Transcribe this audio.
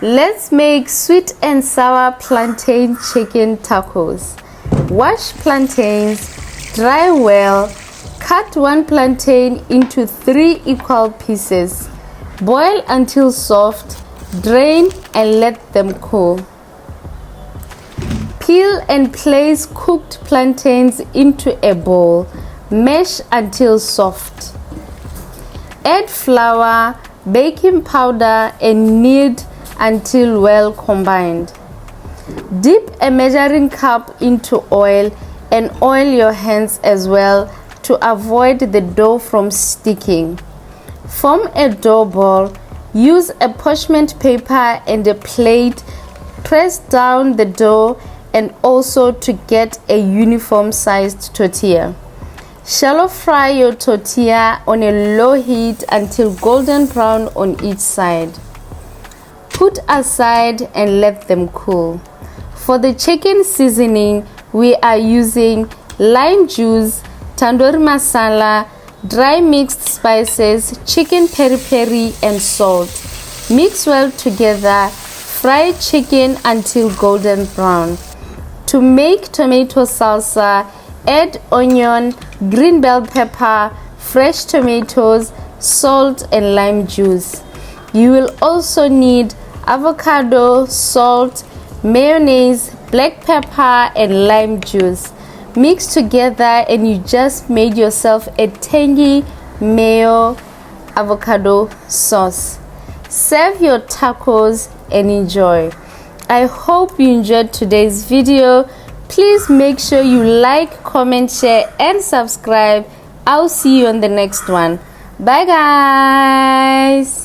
Let's make sweet and sour plantain chicken tacos. Wash plantains, dry well, cut one plantain into 3 equal pieces. Boil until soft, drain and let them cool. Peel and place cooked plantains into a bowl. Mash until soft. Add flour, baking powder and knead until well combined. Dip a measuring cup into oil and oil your hands as well to avoid the dough from sticking. Form a dough ball. Use a parchment paper and a plate. Press down the dough and also to get a uniform sized tortilla. Shallow fry your tortilla on a low heat until golden brown on each side. Put aside and let them cool. For the chicken seasoning, we are using lime juice, tandoori masala, dry mixed spices, chicken peri peri and salt. Mix well together. Fry chicken until golden brown. To make tomato salsa, add onion, green bell pepper, fresh tomatoes, salt and lime juice. You will also need avocado, salt, mayonnaise, black pepper and lime juice. Mix together and you just made yourself a tangy mayo avocado sauce. Serve your tacos and enjoy. I hope you enjoyed today's video. Please make sure you like, comment, share and subscribe. I'll see you on the next one. Bye guys.